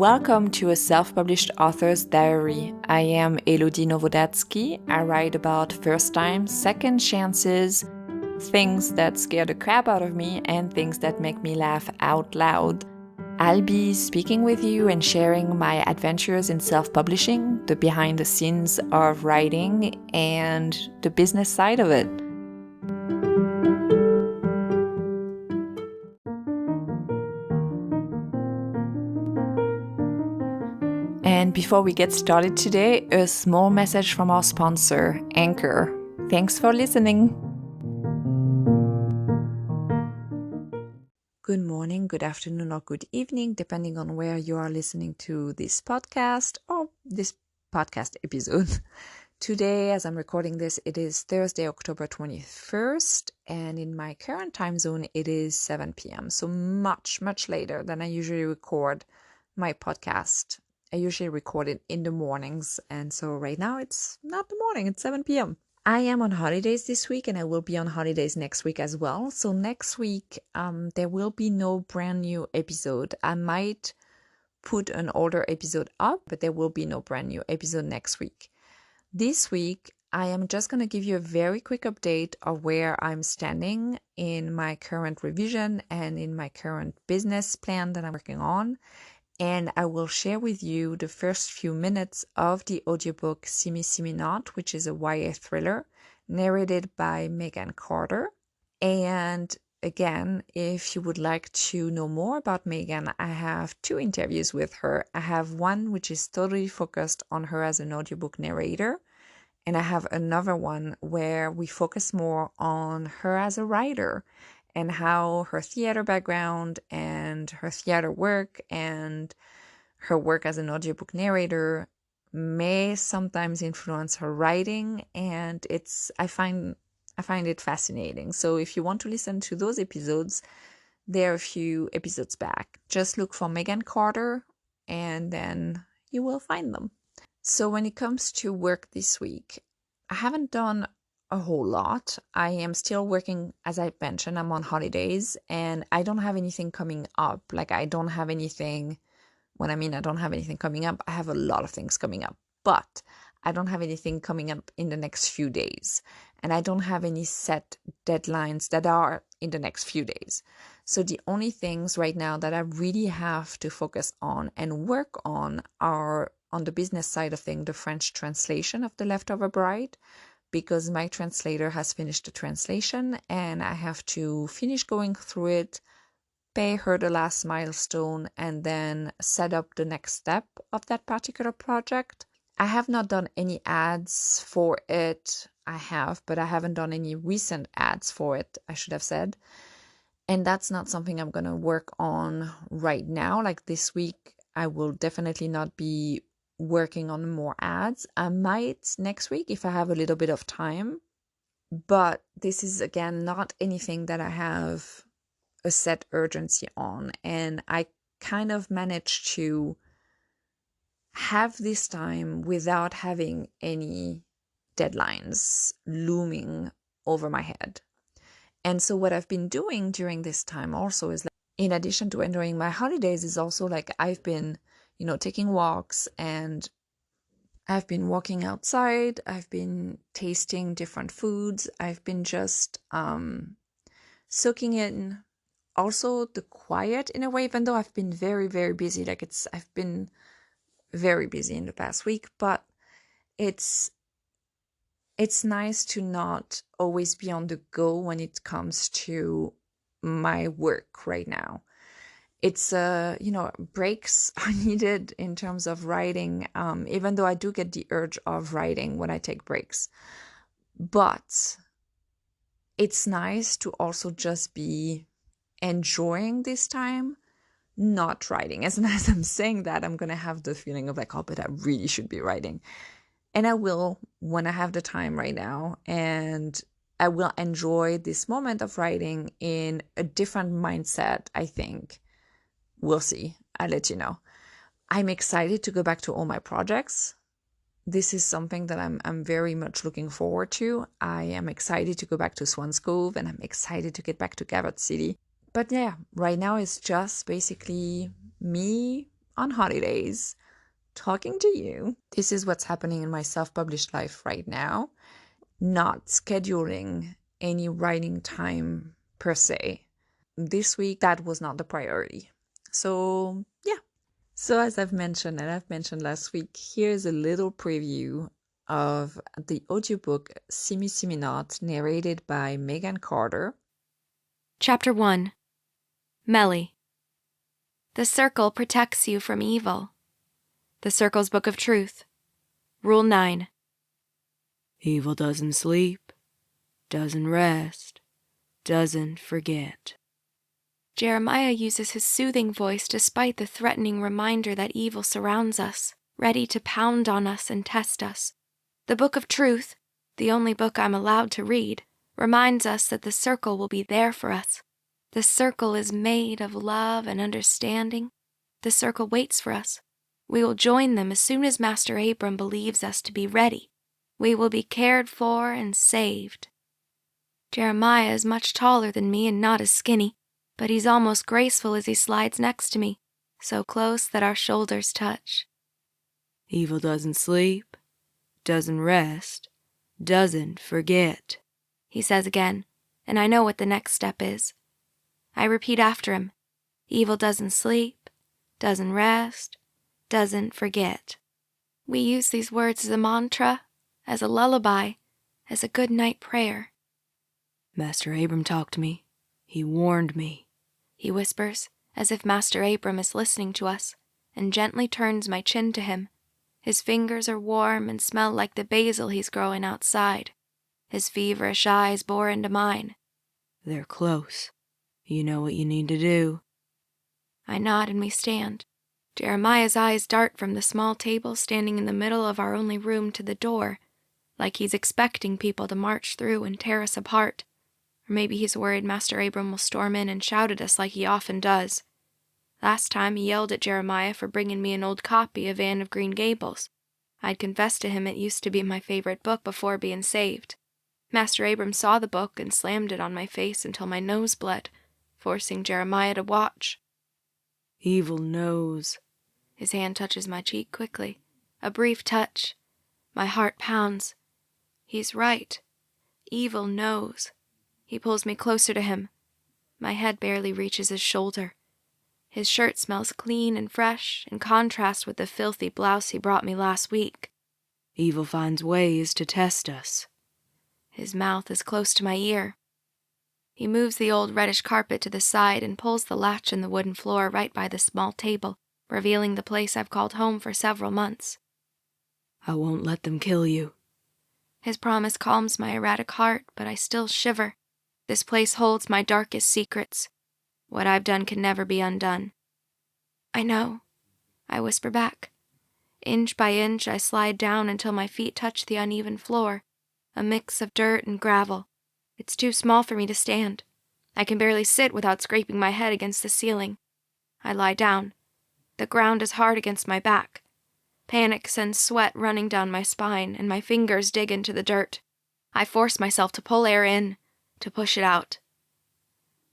Welcome to a self-published author's diary. I am Elodie Novodatsky. I write about first time, second chances, things that scare the crap out of me, and things that make me laugh out loud. I'll be speaking with you and sharing my adventures in self-publishing, the behind the scenes of writing, and the business side of it. And before we get started today, a small message from our sponsor, Anchor. Thanks for listening. Good morning, good afternoon, or good evening, depending on where you are listening to this podcast or this podcast episode. Today, as I'm recording this, it is Thursday, October 21st, and in my current time zone, it is 7 p.m. So much later than I usually record my podcast. I usually record it in the mornings, and so right now it's not the morning, it's 7 p.m. I am on holidays this week, and I will be on holidays next week as well. So next week, there will be no brand new episode. I might put an older episode up, but there will be no brand new episode next week. This week, I am just going to give you a very quick update of where I'm standing in my current revision and in my current business plan that I'm working on. And I will share with you the first few minutes of the audiobook See Me, See Me Not, which is a YA thriller narrated by Megan Carter. And again, if you would like to know more about Megan, I have 2 interviews with her. I have one which is totally focused on her as an audiobook narrator. And I have another one where we focus more on her as a writer and how her theater background and her theater work and her work as an audiobook narrator may sometimes influence her writing, and I find it fascinating. So if you want to listen to those episodes, they're a few episodes back. Just look for Megan Carter and then you will find them. So when it comes to work this week, I haven't done a whole lot. I am still working, as I mentioned, I'm on holidays and I don't have anything coming up. Like I don't have anything, when I mean I don't have anything coming up, I have a lot of things coming up, but I don't have anything coming up in the next few days. And I don't have any set deadlines that are in the next few days. So the only things right now that I really have to focus on and work on are on the business side of things, the French translation of The Leftover Bride, because my translator has finished the translation and I have to finish going through it, pay her the last milestone, and then set up the next step of that particular project. I have not done any ads for it. I have, but I haven't done any recent ads for it, I should have said. And that's not something I'm going to work on right now. Like this week, I will definitely not be working on more ads. I might next week if I have a little bit of time, but this is again not anything that I have a set urgency on, and I kind of managed to have this time without having any deadlines looming over my head. And so what I've been doing during this time also is, like, in addition to enjoying my holidays, is also like I've been taking walks, and I've been walking outside. I've been tasting different foods. I've been just soaking in also the quiet in a way, even though I've been very, very busy. I've been very busy in the past week, but it's nice to not always be on the go when it comes to my work right now. It's, breaks are needed in terms of writing, even though I do get the urge of writing when I take breaks. But it's nice to also just be enjoying this time, not writing. As I'm saying that, I'm going to have the feeling of like, oh, but I really should be writing. And I will when I have the time right now. And I will enjoy this moment of writing in a different mindset, I think. We'll see. I'll let you know. I'm excited to go back to all my projects. This is something that I'm very much looking forward to. I am excited to go back to Swans Cove, and I'm excited to get back to Gavard City. But yeah, right now it's just basically me on holidays, talking to you. This is what's happening in my self-published life right now. Not scheduling any writing time per se. This week, that was not the priority. So, yeah. So as I've mentioned, and I've mentioned last week, here's a little preview of the audiobook Simi Simi Not, narrated by Megan Carter. Chapter 1. Melly. The circle protects you from evil. The circle's book of truth. Rule 9. Evil doesn't sleep, doesn't rest, doesn't forget. Jeremiah uses his soothing voice despite the threatening reminder that evil surrounds us, ready to pound on us and test us. The book of truth, the only book I'm allowed to read, reminds us that the circle will be there for us. The circle is made of love and understanding. The circle waits for us. We will join them as soon as Master Abram believes us to be ready. We will be cared for and saved. Jeremiah is much taller than me and not as skinny, but he's almost graceful as he slides next to me, so close that our shoulders touch. Evil doesn't sleep, doesn't rest, doesn't forget, he says again, and I know what the next step is. I repeat after him. Evil doesn't sleep, doesn't rest, doesn't forget. We use these words as a mantra, as a lullaby, as a good night prayer. Master Abram talked to me. He warned me, he whispers, as if Master Abram is listening to us, and gently turns my chin to him. His fingers are warm and smell like the basil he's growing outside. His feverish eyes bore into mine. They're close. You know what you need to do. I nod and we stand. Jeremiah's eyes dart from the small table standing in the middle of our only room to the door, like he's expecting people to march through and tear us apart. Or maybe he's worried Master Abram will storm in and shout at us like he often does. Last time he yelled at Jeremiah for bringing me an old copy of Anne of Green Gables. I'd confessed to him it used to be my favorite book before being saved. Master Abram saw the book and slammed it on my face until my nose bled, forcing Jeremiah to watch. Evil knows. His hand touches my cheek quickly. A brief touch. My heart pounds. He's right. Evil knows. He pulls me closer to him. My head barely reaches his shoulder. His shirt smells clean and fresh, in contrast with the filthy blouse he brought me last week. Evil finds ways to test us. His mouth is close to my ear. He moves the old reddish carpet to the side and pulls the latch in the wooden floor right by the small table, revealing the place I've called home for several months. I won't let them kill you. His promise calms my erratic heart, but I still shiver. This place holds my darkest secrets. What I've done can never be undone. I know, I whisper back. Inch by inch, I slide down until my feet touch the uneven floor, a mix of dirt and gravel. It's too small for me to stand. I can barely sit without scraping my head against the ceiling. I lie down. The ground is hard against my back. Panic sends sweat running down my spine, and my fingers dig into the dirt. I force myself to pull air in, to push it out.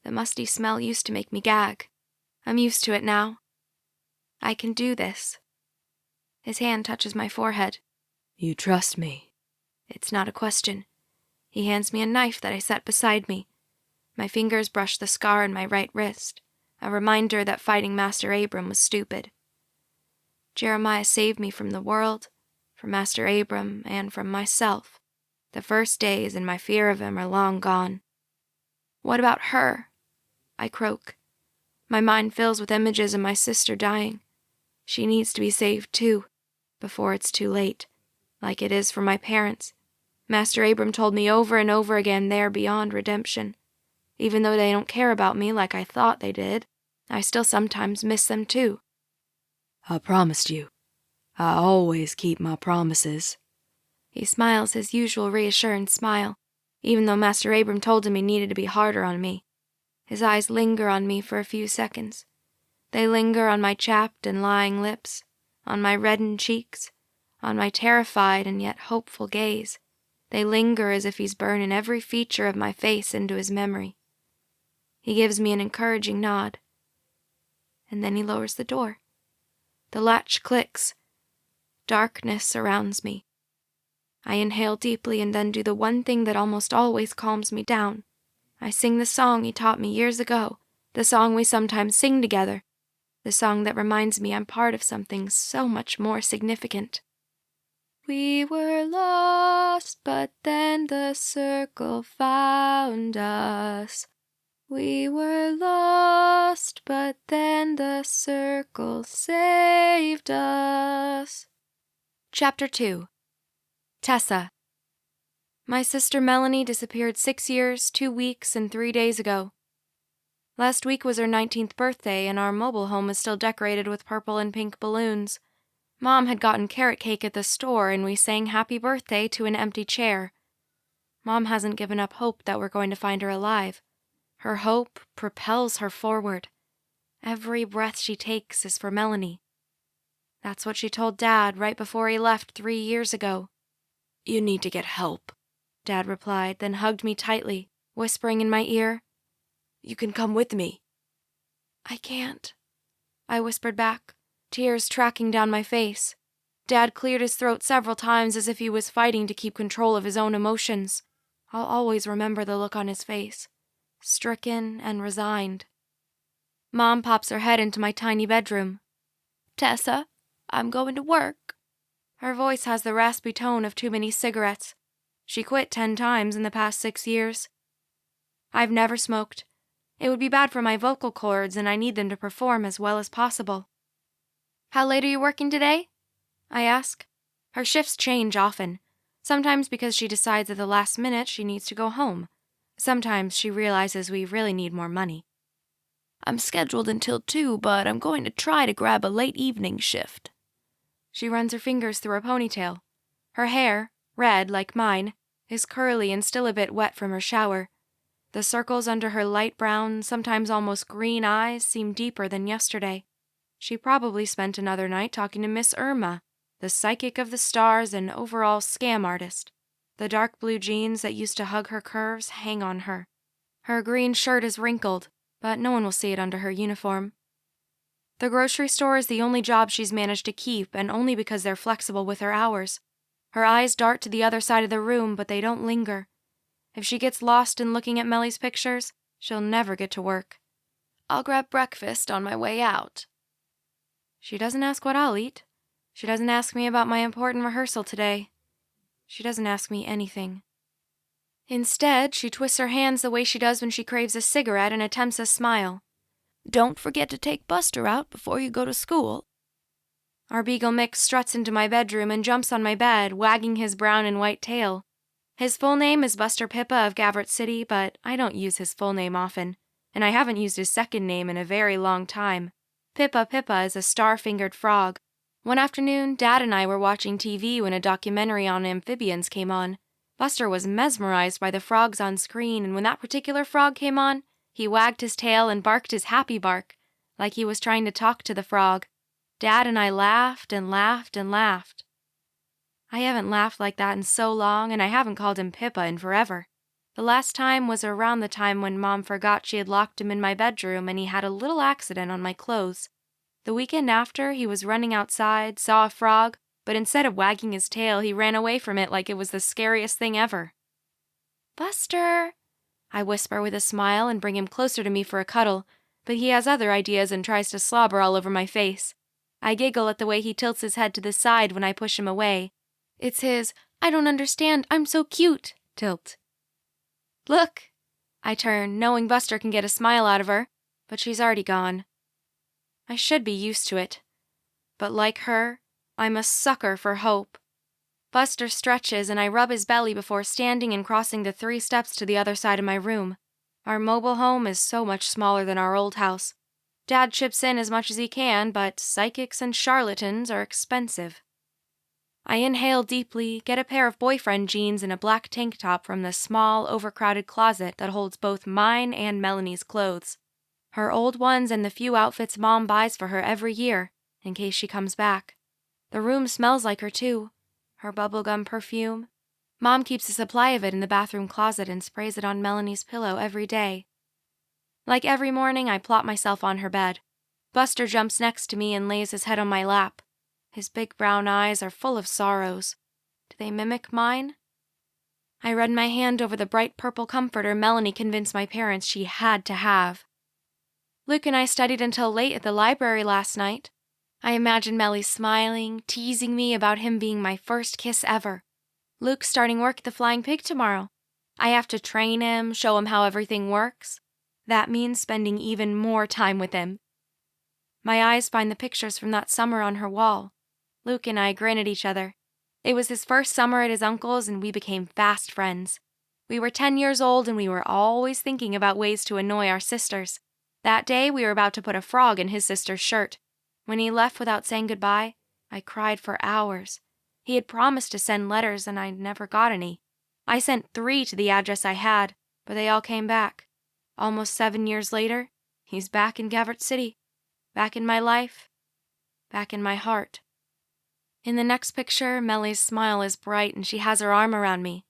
The musty smell used to make me gag. I'm used to it now. I can do this. His hand touches my forehead. You trust me. It's not a question. He hands me a knife that I set beside me. My fingers brush the scar on my right wrist, a reminder that fighting Master Abram was stupid. Jeremiah saved me from the world, from Master Abram, and from myself. The first days and my fear of him are long gone. What about her? I croak. My mind fills with images of my sister dying. She needs to be saved too, before it's too late, like it is for my parents. Master Abram told me over and over again they're beyond redemption. Even though they don't care about me like I thought they did, I still sometimes miss them too. I promised you. I always keep my promises. He smiles his usual reassuring smile, even though Master Abram told him he needed to be harder on me. His eyes linger on me for a few seconds. They linger on my chapped and lying lips, on my reddened cheeks, on my terrified and yet hopeful gaze. They linger as if he's burning every feature of my face into his memory. He gives me an encouraging nod, and then he lowers the door. The latch clicks. Darkness surrounds me. I inhale deeply and then do the one thing that almost always calms me down. I sing the song he taught me years ago, the song we sometimes sing together, the song that reminds me I'm part of something so much more significant. We were lost, but then the circle found us. We were lost, but then the circle saved us. Chapter 2. Tessa. My sister Melanie disappeared 6 years, 2 weeks, and 3 days ago. Last week was her 19th birthday, and our mobile home is still decorated with purple and pink balloons. Mom had gotten carrot cake at the store, and we sang happy birthday to an empty chair. Mom hasn't given up hope that we're going to find her alive. Her hope propels her forward. Every breath she takes is for Melanie. That's what she told Dad right before he left 3 years ago. You need to get help, Dad replied, then hugged me tightly, whispering in my ear, You can come with me. I can't, I whispered back, tears tracking down my face. Dad cleared his throat several times as if he was fighting to keep control of his own emotions. I'll always remember the look on his face, stricken and resigned. Mom pops her head into my tiny bedroom. Tessa, I'm going to work. Her voice has the raspy tone of too many cigarettes. She quit 10 times in the past 6 years. I've never smoked. It would be bad for my vocal cords, and I need them to perform as well as possible. How late are you working today? I ask. Her shifts change often. Sometimes because she decides at the last minute she needs to go home. Sometimes she realizes we really need more money. I'm scheduled until 2, but I'm going to try to grab a late evening shift. She runs her fingers through her ponytail. Her hair, red like mine, is curly and still a bit wet from her shower. The circles under her light brown, sometimes almost green eyes seem deeper than yesterday. She probably spent another night talking to Miss Irma, the psychic of the stars and overall scam artist. The dark blue jeans that used to hug her curves hang on her. Her green shirt is wrinkled, but no one will see it under her uniform. The grocery store is the only job she's managed to keep, and only because they're flexible with her hours. Her eyes dart to the other side of the room, but they don't linger. If she gets lost in looking at Mellie's pictures, she'll never get to work. I'll grab breakfast on my way out. She doesn't ask what I'll eat. She doesn't ask me about my important rehearsal today. She doesn't ask me anything. Instead, she twists her hands the way she does when she craves a cigarette and attempts a smile. Don't forget to take Buster out before you go to school. Our beagle Mick struts into my bedroom and jumps on my bed, wagging his brown and white tail. His full name is Buster Pippa of Gavert City, but I don't use his full name often, and I haven't used his second name in a very long time. Pippa Pippa is a star-fingered frog. One afternoon, Dad and I were watching TV when a documentary on amphibians came on. Buster was mesmerized by the frogs on screen, and when that particular frog came on, he wagged his tail and barked his happy bark, like he was trying to talk to the frog. Dad and I laughed and laughed and laughed. I haven't laughed like that in so long, and I haven't called him Pippa in forever. The last time was around the time when Mom forgot she had locked him in my bedroom and he had a little accident on my clothes. The weekend after, he was running outside, saw a frog, but instead of wagging his tail, he ran away from it like it was the scariest thing ever. Buster! I whisper with a smile and bring him closer to me for a cuddle, but he has other ideas and tries to slobber all over my face. I giggle at the way he tilts his head to the side when I push him away. It's his, I don't understand, I'm so cute, tilt. Look! I turn, knowing Buster can get a smile out of her, but she's already gone. I should be used to it. But like her, I'm a sucker for hope. Buster stretches and I rub his belly before standing and crossing the 3 steps to the other side of my room. Our mobile home is so much smaller than our old house. Dad chips in as much as he can, but psychics and charlatans are expensive. I inhale deeply, get a pair of boyfriend jeans and a black tank top from the small, overcrowded closet that holds both mine and Melanie's clothes. Her old ones and the few outfits Mom buys for her every year, in case she comes back. The room smells like her too. Her bubblegum perfume. Mom keeps a supply of it in the bathroom closet and sprays it on Melanie's pillow every day. Like every morning, I plop myself on her bed. Buster jumps next to me and lays his head on my lap. His big brown eyes are full of sorrows. Do they mimic mine? I run my hand over the bright purple comforter Melanie convinced my parents she had to have. Luke and I studied until late at the library last night. I imagine Melly smiling, teasing me about him being my first kiss ever. Luke's starting work at the Flying Pig tomorrow. I have to train him, show him how everything works. That means spending even more time with him. My eyes find the pictures from that summer on her wall. Luke and I grin at each other. It was his first summer at his uncle's and we became fast friends. We were 10 years old and we were always thinking about ways to annoy our sisters. That day we were about to put a frog in his sister's shirt. When he left without saying goodbye, I cried for hours. He had promised to send letters and I never got any. I sent 3 to the address I had, but they all came back. Almost 7 years later, he's back in Gavert City. Back in my life. Back in my heart. In the next picture, Melly's smile is bright and she has her arm around me.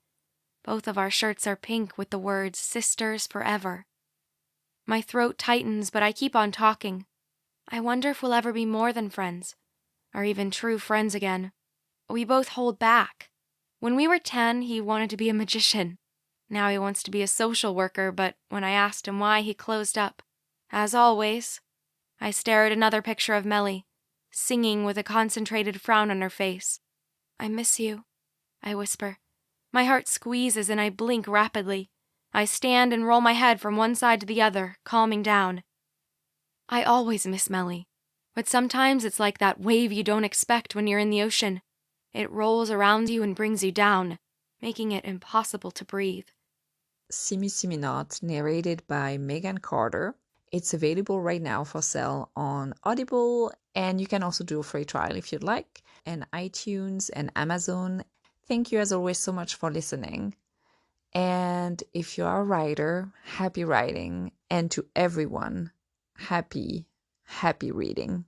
Both of our shirts are pink with the words "Sisters Forever." My throat tightens, but I keep on talking. I wonder if we'll ever be more than friends, or even true friends again. We both hold back. When we were 10, he wanted to be a magician. Now he wants to be a social worker, but when I asked him why, he closed up. As always, I stare at another picture of Melly, singing with a concentrated frown on her face. "I miss you," I whisper. My heart squeezes and I blink rapidly. I stand and roll my head from one side to the other, calming down. I always miss Melly, but sometimes it's like that wave you don't expect when you're in the ocean. It rolls around you and brings you down, making it impossible to breathe. Simi Simi Not, narrated by Megan Carter. It's available right now for sale on Audible, and you can also do a free trial if you'd like, and iTunes and Amazon. Thank you as always so much for listening. And if you are a writer, happy writing, and to everyone, happy reading.